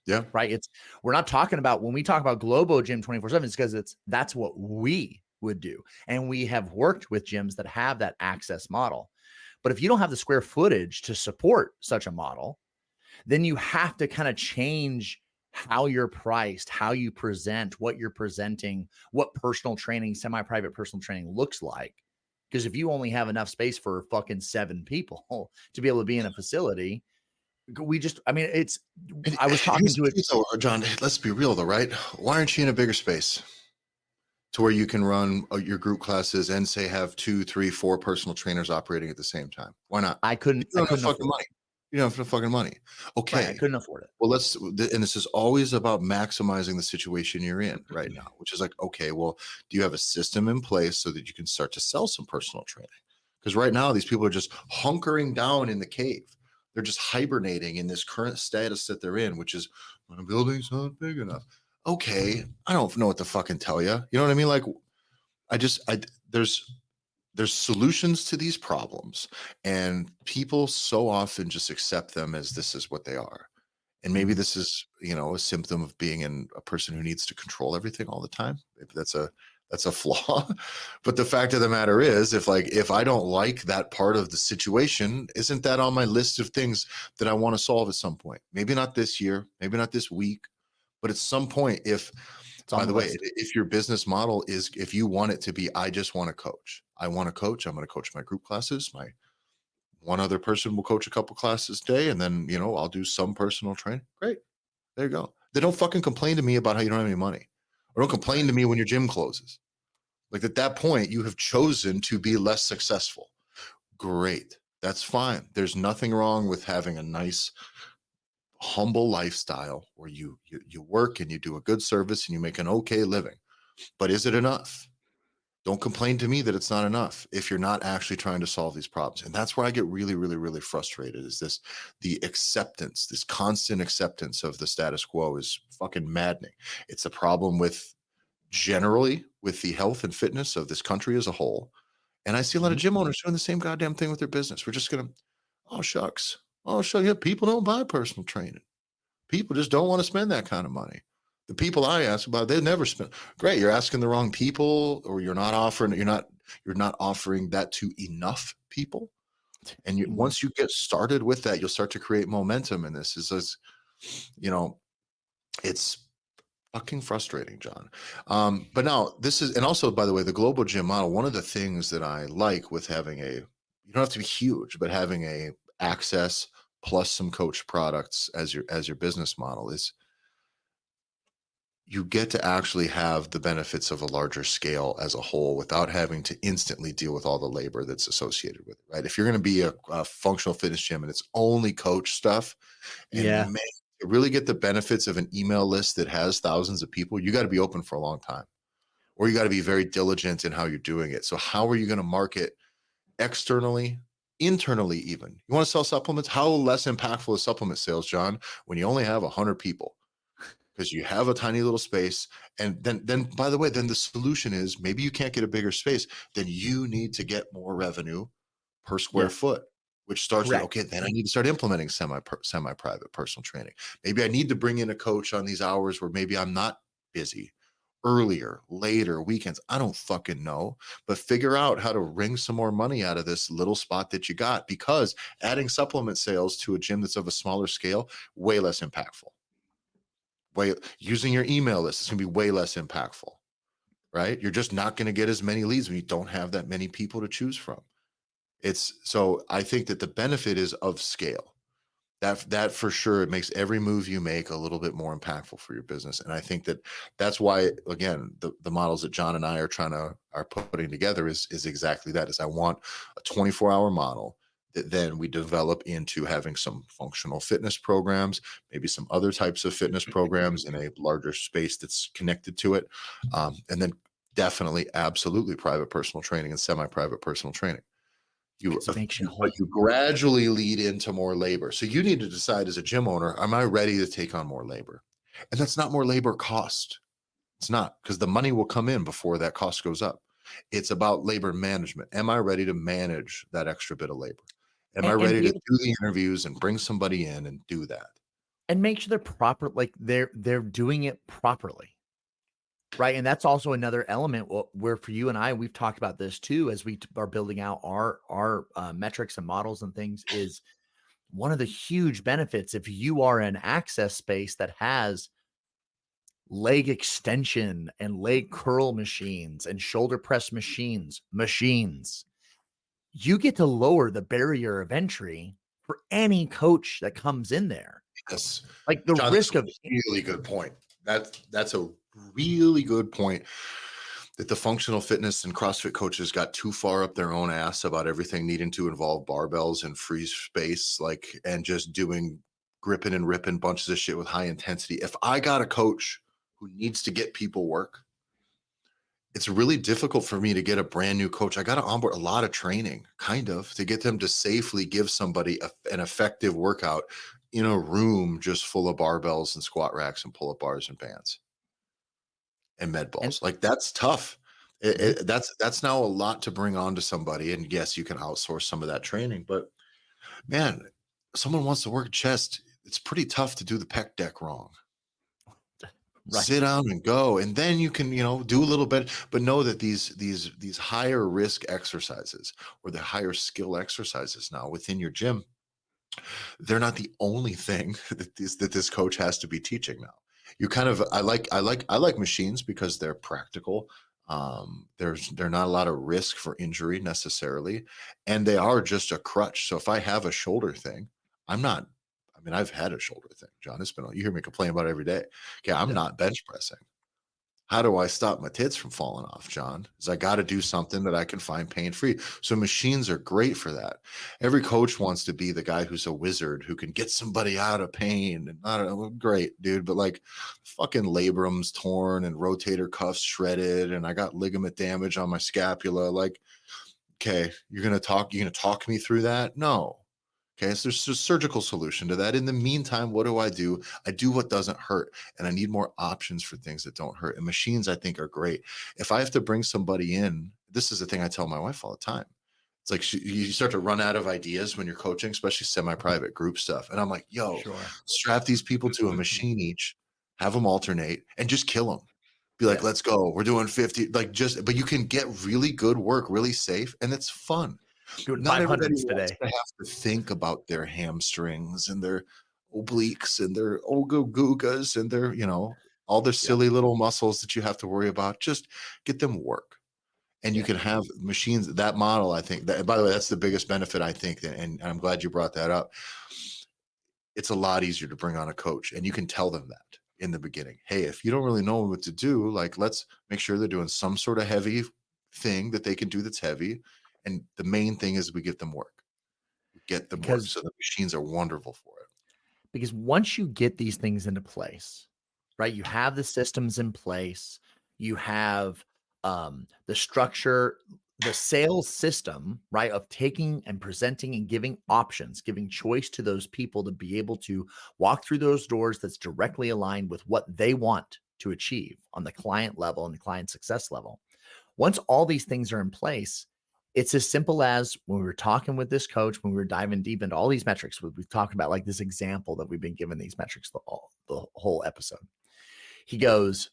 Yeah. Right. We're not talking about, when we talk about Globo Gym 24/7, it's because that's what we would do. And we have worked with gyms that have that access model. But if you don't have the square footage to support such a model, then you have to kind of change how you're priced, how you present, what you're presenting, what personal training, semi-private personal training looks like. Because if you only have enough space for fucking 7 people to be able to be in a facility, I was talking Here's to the it. truth, though, John. Let's be real, though, right? Why aren't you in a bigger space to where you can run your group classes and say have 2, 3, 4 personal trainers operating at the same time? Why not? I You couldn't don't have fucking afford money. You don't have the fucking money. Right, I Okay. couldn't afford it. Well, and this is always about maximizing the situation you're in right now, which is like, okay, well, do you have a system in place so that you can start to sell some personal training? Because right now, these people are just hunkering down in the cave. They're just hibernating in this current status that they're in, which is my building's not big enough. Okay, I don't know what to fucking tell you. You know what I mean? Like, there's solutions to these problems, and people so often just accept them as this is what they are. And maybe Mhm. this is, a symptom of being a person who needs to control everything all the time. Maybe that's a flaw. But the fact of the matter is, if I don't like that part of the situation, isn't that on my list of things that I want to solve at some point? Maybe not this year, maybe not this week, but at some point, It's on by the the way, list. if your business model is, if you want it to be, I just want to coach. I want to coach. I'm going to coach my group classes. My one other person will coach a couple classes a day, and then I'll do some personal training. Great, there you go. They don't fucking complain to me about how you don't have any money, or don't complain Right. to me when your gym closes. Like, at that point, you have chosen to be less successful. Great, that's fine. There's nothing wrong with having a nice, humble lifestyle where you work and you do a good service and you make an okay living. But is it enough? Don't complain to me that it's not enough if you're not actually trying to solve these problems. And that's where I get really, really, really frustrated, is the acceptance, this constant acceptance of the status quo is fucking maddening. It's a problem with, generally, with the health and fitness of this country as a whole. And I see a lot of Mhm. gym owners doing the same goddamn thing with their business. We're just going to, oh, shucks. Oh, shucks. Yeah, people don't buy personal training. People just don't want to spend that kind of money. The people I ask about, they never spend. Great, you're asking the wrong people, or you're not offering that to enough people. And once you get started with that, you'll start to create momentum. And this is, you know, it's fucking frustrating, John. But now this is, and also, by the way, the global gym model. One of the things that I like with having you don't have to be huge, but having a access plus some coach products as your business model is, you get to actually have the benefits of a larger scale as a whole without having to instantly deal with all the labor that's associated with it, right? If you're going to be a functional fitness gym and it's only coach stuff, and Yeah. man, to really get the benefits of an email list that has thousands of people, you got to be open for a long time, or you got to be very diligent in how you're doing it. So how are you going to market externally, internally even? You want to sell supplements? How less impactful is supplement sales, John, when you only have 100 people? Because you have a tiny little space. And then by the way, then the solution is, maybe you can't get a bigger space, then you need to get more revenue per square Yes. foot, which starts with, Correct. okay, then I need to start implementing semi-private personal training. Maybe I need to bring in a coach on these hours where maybe I'm not busy, earlier, later, weekends. I don't fucking know, but figure out how to wring some more money out of this little spot that you got, because adding supplement sales to a gym that's of a smaller scale, way less impactful. Using your email list is going to be way less impactful, right? You're just not going to get as many leads when you don't have that many people to choose from. So I think that the benefit is of scale. That for sure, it makes every move you make a little bit more impactful for your business. And I think that's why, again, the models that John and I are putting together is exactly that. Is I want a 24-hour model that then we develop into having some functional fitness programs, maybe some other types of fitness programs in a larger space that's connected to it. And then definitely, absolutely private personal training and semi-private personal training. Because it makes you But whole. you gradually lead into more labor. So you need to decide as a gym owner, am I ready to take on more labor? And that's not more labor cost. It's not, because the money will come in before that cost goes up. It's about labor management. Am I ready to manage that extra bit of labor? Am I And ready be to able do the interviews and bring somebody in and do that? and make sure they're proper, like they're doing it properly. Right. And that's also another element where for you and I, we've talked about this too, as we are building out our metrics and models and things, is one of the huge benefits. If you are an access space that has leg extension and leg curl machines and shoulder press machines, you get to lower the barrier of entry for any coach that comes in there. Yes. Like the John, that's risk a of really good point. That's a really good point, that the functional fitness and CrossFit coaches got too far up their own ass about everything needing to involve barbells and free space, like, and just doing gripping and ripping bunches of shit with high intensity. If I got a coach who needs to get people work, it's really difficult for me to get a brand new coach. I got to onboard a lot of training, kind of, to get them to safely give somebody an effective workout in a room just full of barbells and squat racks and pull-up bars and bands and med and balls. Like, that's tough. Mhm. That's now a lot to bring on to somebody. And yes, you can outsource some of that training, but man, someone wants to work chest. It's pretty tough to do the pec deck wrong. Right. Sit down and go, and then you can, do a little bit, but know that these higher risk exercises, or the higher skill exercises now within your gym, they're not the only thing that this coach has to be teaching now. You kind of I like machines because they're practical. They're not a lot of risk for injury necessarily, and they are just a crutch. So if I have a shoulder thing, I'm not. I mean, I've had a shoulder thing, John. It's been, you hear me complain about it every day. Okay, I'm Yeah. not bench pressing. How do I stop my tits from falling off, John? Is I got to do something that I can find pain free. So machines are great for that. Every coach wants to be the guy who's a wizard who can get somebody out of pain. And I don't know, great, dude. But like, fucking labrum's torn and rotator cuffs shredded, and I got ligament damage on my scapula. Like, okay, you're gonna talk me through that? No. Okay, so there's a surgical solution to that. In the meantime, what do? I do what doesn't hurt, and I need more options for things that don't hurt. And machines, I think, are great. If I have to bring somebody in, this is the thing I tell my wife all the time. It's like, you start to run out of ideas when you're coaching, especially semi-private group stuff. And I'm like, yo, Sure. strap these people to a machine each, have them alternate, and just kill them. Be like, Yeah. let's go. We're doing 50. But you can get really good work, really safe, and it's fun. Doing Not everybody 500s wants today. to have to think about their hamstrings and their obliques and their ogogugas and their, all their Yeah. silly little muscles that you have to worry about. Just get them work. And you Yeah. can have machines, that model, I think that, by the way, that's the biggest benefit, I think. And I'm glad you brought that up. It's a lot easier to bring on a coach, and you can tell them that in the beginning. Hey, if you don't really know what to do, like, let's make sure they're doing some sort of heavy thing that they can do that's heavy. And the main thing is we get them work. Get them work. Because So the machines are wonderful for it. because once you get these things into place, right? You have the systems in place, you have the structure, the sales system, right? Of taking and presenting and giving options, giving choice to those people to be able to walk through those doors that's directly aligned with what they want to achieve on the client level and the client success level. Once all these things are in place, it's as simple as when we were talking with this coach, when we were diving deep into all these metrics, we've talked about like this example that we've been given these metrics the whole episode. He goes,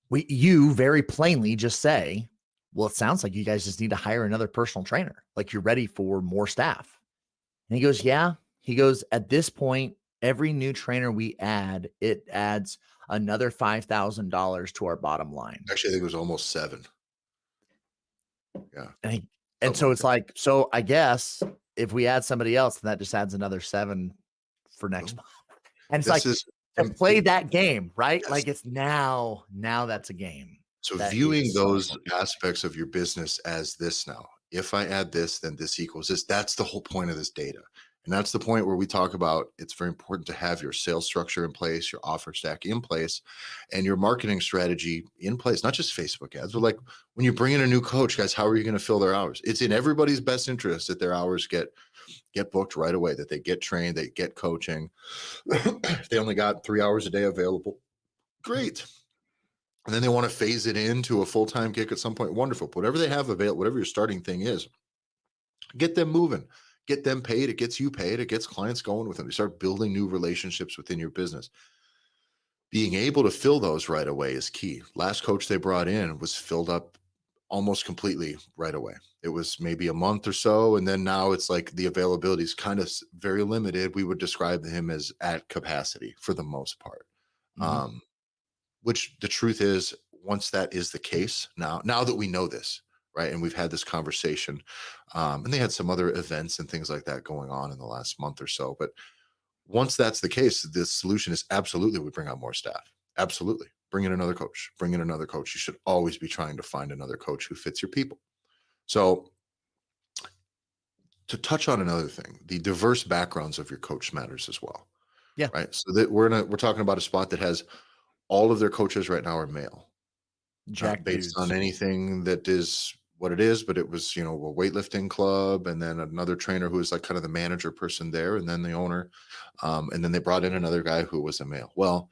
you very plainly just say, well, it sounds like you guys just need to hire another personal trainer. Like you're ready for more staff. And he goes, yeah. He goes, at this point, every new trainer we add, it adds another $5,000 to our bottom line. Actually, I think it was almost 7. Yeah. And Something so like it's that. like, so I guess if we add somebody else, then that just adds another 7 for next Boom. month. And it's This like is to play that game, right? yes. Like it's now that's a game. So That viewing is so much those more fun. aspects of your business as this now, if I add this, then this equals this. That's the whole point of this data. And that's the point where we talk about it's very important to have your sales structure in place, your offer stack in place, and your marketing strategy in place, not just Facebook ads, but like when you bring in a new coach, guys, how are you going to fill their hours? It's in everybody's best interest that their hours get booked right away, that they get trained, they get coaching. If they only got 3 hours a day available, great. And then they want to phase it into a full-time gig at some point. Wonderful. Whatever they have available, whatever your starting thing is, get them moving, get them paid. It gets you paid. It gets clients going with them. You start building new relationships within your business. Being able to fill those right away is key. Last coach they brought in was filled up almost completely right away. It was maybe a month or so. And then now it's like the availability is kind of very limited. We would describe him as at capacity for the most part. Mhm. Which the truth is, once that is the case, now that we know this, right, and we've had this conversation, and they had some other events and things like that going on in the last month or so, but once that's the case, the solution is absolutely we bring on more staff. Absolutely. Bring in another coach. Bring in another coach. You should always be trying to find another coach who fits your people. So to touch on another thing, the diverse backgrounds of your coach matters as well, Yeah. right? So that we're talking about a spot that has all of their coaches right now are male, not Jack based on dudes. anything that is what it is, but it was, a weightlifting club and then another trainer who was like kind of the manager person there, and then the owner. And then they brought in another guy who was a male. Well,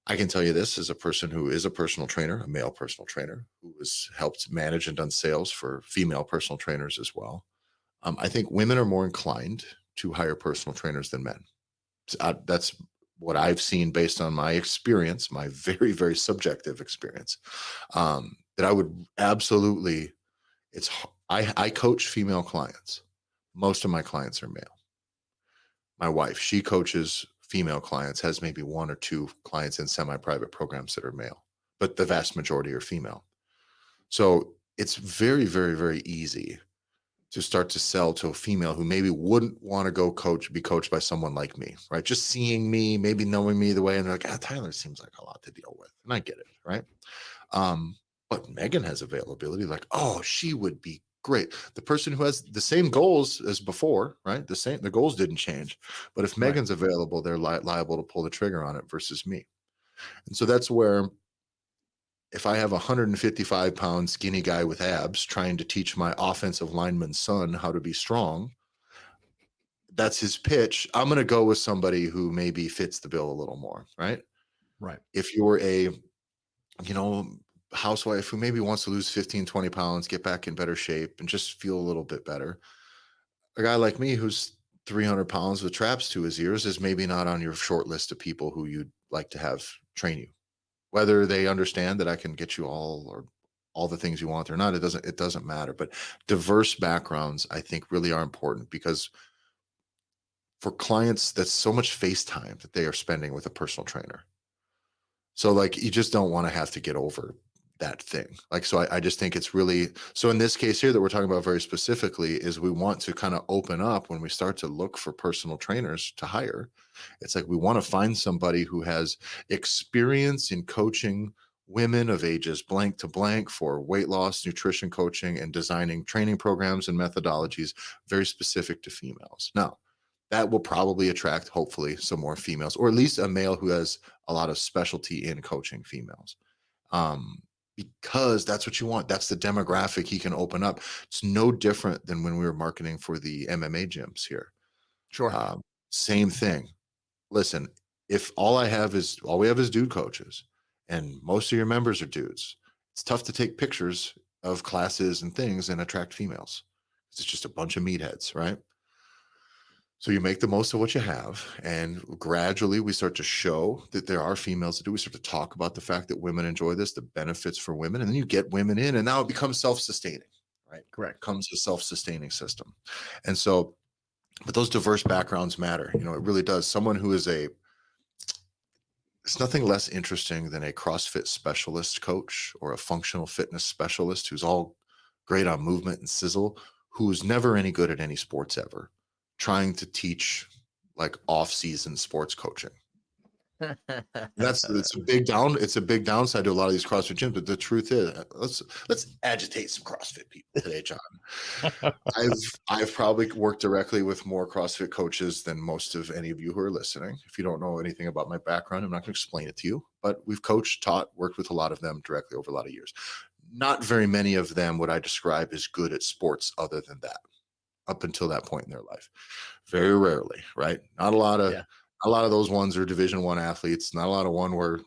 I can tell you this as a person who is a personal trainer, a male personal trainer who has helped manage and done sales for female personal trainers as well. I think women are more inclined to hire personal trainers than men. That's what I've seen based on my experience, my very, very subjective experience. That I would absolutely, I coach female clients. Most of my clients are male. My wife, she coaches female clients, has maybe one or two clients in semi-private programs that are male, but the vast majority are female. So it's very, very, very easy to start to sell to a female who maybe wouldn't want to be coached by someone like me, right? Just seeing me, maybe knowing me the way, and they're like, Tyler seems like a lot to deal with. And I get it, right? Um, but Megan has availability, like, oh, she would be great. The person who has the same goals as before, right? The goals didn't change. But if Right. Megan's available, they're liable to pull the trigger on it versus me. And so that's where if I have a 155-pound skinny guy with abs trying to teach my offensive lineman's son how to be strong, that's his pitch. I'm going to go with somebody who maybe fits the bill a little more, right? Right. If you're a, you know, housewife who maybe wants to lose 15, 20 pounds, get back in better shape and just feel a little bit better, a guy like me who's 300 pounds with traps to his ears is maybe not on your short list of people who you'd like to have train you. Whether they understand that I can get you all the things you want or not, it doesn't matter. But diverse backgrounds, I think, really are important because for clients, that's so much face time that they are spending with a personal trainer. So like you just don't want to have to get over that thing. Like, so I just think it's really so in this case here that we're talking about very specifically is we want to kind of open up when we start to look for personal trainers to hire. It's like we want to find somebody who has experience in coaching women of ages blank to blank for weight loss, nutrition coaching, and designing training programs and methodologies very specific to females. Now, that will probably attract, hopefully, some more females, or at least a male who has a lot of specialty in coaching females. Um, because that's what you want. That's the demographic he can open up. It's no different than when we were marketing for the MMA gyms here. Sure. Um, Same thing. Listen, if all we have is dude coaches, and most of your members are dudes, it's tough to take pictures of classes and things and attract females. It's just a bunch of meatheads, right? So you make the most of what you have, and gradually we start to show that there are females that do. We start to talk about the fact that women enjoy this, the benefits for women, and then you get women in, and now it becomes self-sustaining, right? Correct. Becomes a self-sustaining system. And so, but those diverse backgrounds matter. It really does. Someone who is it's nothing less interesting than a CrossFit specialist coach or a functional fitness specialist who's all great on movement and sizzle, who's never any good at any sports ever, trying to teach like off-season sports coaching. It's a big it's a big downside to a lot of these CrossFit gyms. But the truth is, let's agitate some CrossFit people today, John. I've probably worked directly with more CrossFit coaches than most of any of you who are listening. If you don't know anything about my background, I'm not going to explain it to you, but we've coached, taught, worked with a lot of them directly over a lot of years. Not very many of them would I describe as good at sports other than that, up until that point in their life. Very rarely, right? Not a lot of Yeah. a lot of those ones are Division I athletes, not a lot of one where,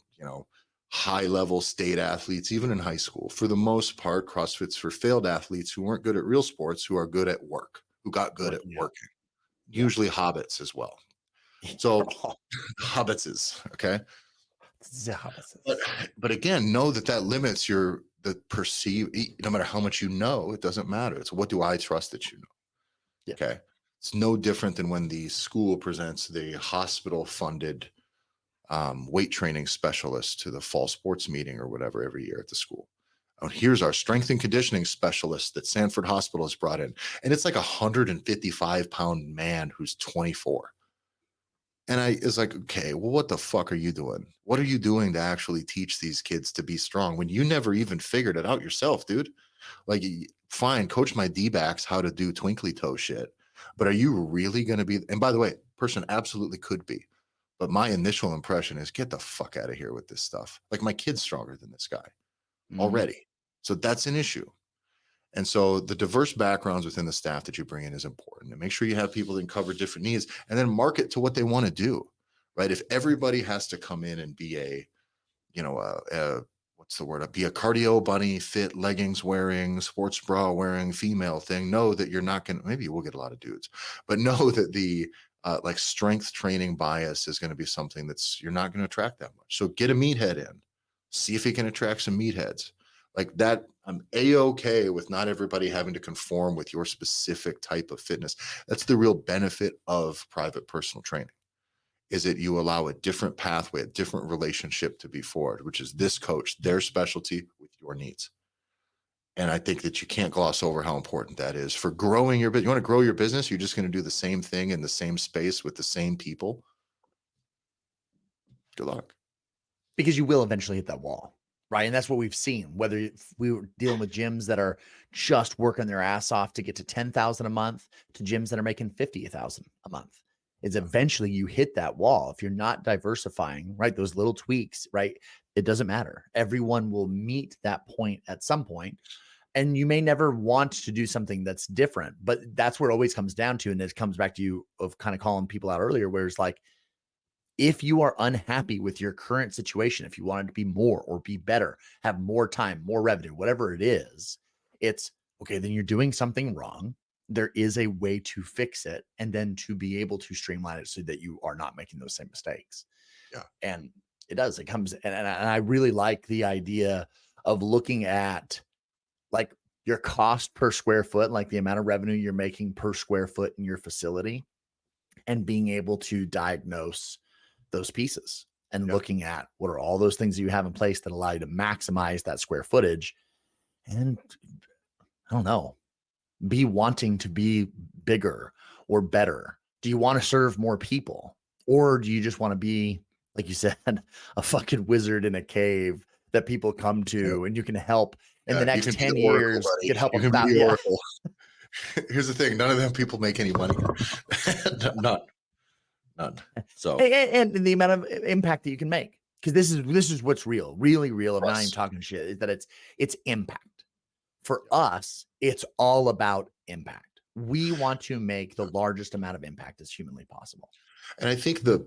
high level state athletes, even in high school. For the most part, CrossFit's for failed athletes who weren't good at real sports, who are good at work, who got good at Working out. working, Yeah. usually hobbits as well. So hobbits is okay. But Opposites. but again, know that that limits the perceive. No matter how much you know, it doesn't matter. It's what do I trust that you know? Yeah. Okay. It's no different than when the school presents the hospital funded weight training specialist to the fall sports meeting or whatever every year at the school. Oh, here's our strength and conditioning specialist that Sanford Hospital has brought in. And it's like a 155-pound man who's 24. And I is like, okay, well, what the fuck are you doing? What are you doing to actually teach these kids to be strong when you never even figured it out yourself, dude? Like, fine, coach my D-backs how to do twinkly toe shit. But are you really going to be? And by the way, person absolutely could be. But my initial impression is get the fuck out of here with this stuff. Like, my kid's stronger than this guy Mhm. already. So that's an issue. And so the diverse backgrounds within the staff that you bring in is important. And make sure you have people that can cover different needs and then market to what they want to do. Right. If everybody has to come in and be what's the word? Be a cardio bunny, fit, leggings wearing, sports bra wearing female thing. Know that you're not going to, maybe you will get a lot of dudes, but know that the like strength training bias is going to be something you're not going to attract that much. So get a meathead in, see if he can attract some meatheads like that. I'm a-okay with not everybody having to conform with your specific type of fitness. That's the real benefit of private personal training is that you allow a different pathway, a different relationship to be forward, which is this coach, their specialty with your needs. And I think that you can't gloss over how important that is for growing your business. You want to grow your business, you're just going to do the same thing in the same space with the same people. Good luck. Because you will eventually hit that wall, right? And that's what we've seen. Whether we were dealing with gyms that are just working their ass off to get to 10,000 a month to gyms that are making 50,000 a month, is eventually you hit that wall. If you're not diversifying, right? Those little tweaks, right? It doesn't matter. Everyone will meet that point at some point. And you may never want to do something that's different, but that's where it always comes down to. And it comes back to you of kind of calling people out earlier, where it's like, if you are unhappy with your current situation, if you wanted to be more or be better, have more time, more revenue, whatever it is, it's okay, then you're doing something wrong. There is a way to fix it and then to be able to streamline it so that you are not making those same mistakes. Yeah. And it does, it comes, and I really like the idea of looking at like your cost per square foot, like the amount of revenue you're making per square foot in your facility, and being able to diagnose those pieces and Yeah. looking at what are all those things that you have in place that allow you to maximize that square footage and I don't know, be wanting to be bigger or better. Do you want to serve more people or do you just want to be, like you said, a fucking wizard in a cave that people come Yeah. to and you can help in the Yeah, you next can be 10 the oracle, years, you buddy. can help You can be about, the yeah. oracle. Here's the thing: none of them people make any money. None, none. So And the amount of impact that you can make. Because this is what's real, really real. I'm not even plus, talking shit. Is that it's impact. For us, it's all about impact. We want to make the largest amount of impact as humanly possible. and I think the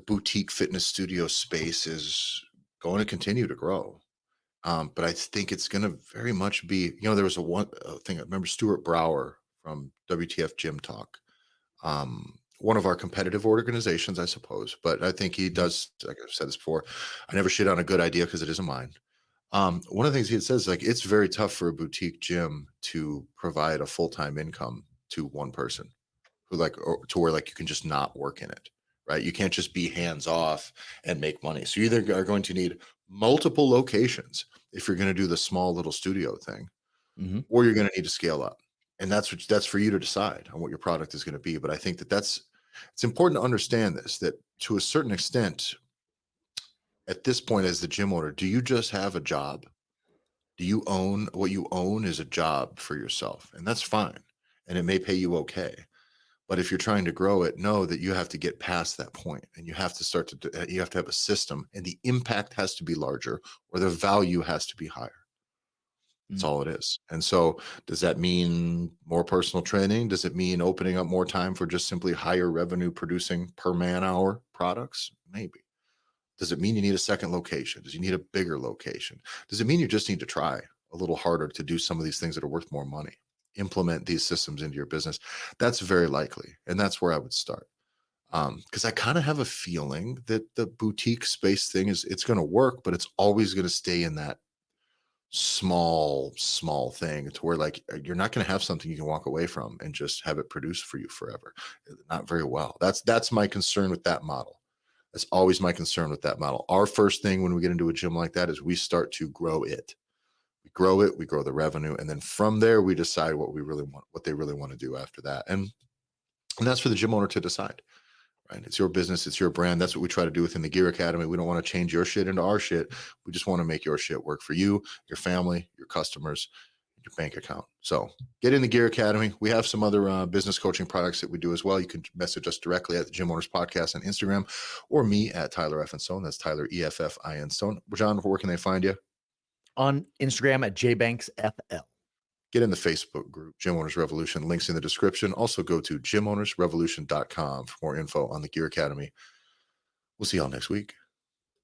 boutique fitness studio space is going to continue to grow. But I think it's going to very much be, there was one thing I remember Stuart Brower from WTF Gym Talk, one of our competitive organizations, I suppose. But I think he does, like I've said this before, I never shit on a good idea because it isn't mine. One of the things he says, like, it's very tough for a boutique gym to provide a full-time income to one person who or to where like you can just not work in it, right? You can't just be hands off and make money. So you either are going to need multiple locations if you're going to do the small little studio thing, Mhm. or you're going to need to scale up. And that's for you to decide on what your product is going to be. But I think it's important to understand this, that to a certain extent, at this point as the gym owner, do you just have a job? Do you own what you own is a job for yourself? And that's fine. And it may pay you okay. But if you're trying to grow it, know that you have to get past that point and you have to start to, you have to have a system and the impact has to be larger or the value has to be higher. That's Mm. all it is. And so, does that mean more personal training? Does it mean opening up more time for just simply higher revenue producing per man hour products? Maybe. Does it mean you need a second location? Does you need a bigger location? Does it mean you just need to try a little harder to do some of these things that are worth more money? Implement these systems into your business. That's very likely. And that's where I would start. Because I kind of have a feeling that the boutique space thing is it's going to work, but it's always going to stay in that small thing to where like you're not going to have something you can walk away from and just have it produced for you forever. Not very well. That's my concern with that model. That's always my concern with that model. Our first thing when we get into a gym like that is we start to grow it. We grow it, we grow the revenue, and then from there we decide what we really want, what they really want to do after that. And that's for the gym owner to decide. Right. It's your business. It's your brand. That's what we try to do within the Gear Academy. We don't want to change your shit into our shit. We just want to make your shit work for you, your family, your customers, your bank account. So get in the Gear Academy. We have some other business coaching products that we do as well. You can message us directly at the Gym Owners Podcast on Instagram or me at Tyler F. Stone. That's Tyler EFFIN Stone. John, where can they find you? On Instagram at JBanksFL. Get in the Facebook group, Gym Owners Revolution. Links in the description. Also go to gymownersrevolution.com for more info on the Gear Academy. We'll see y'all next week.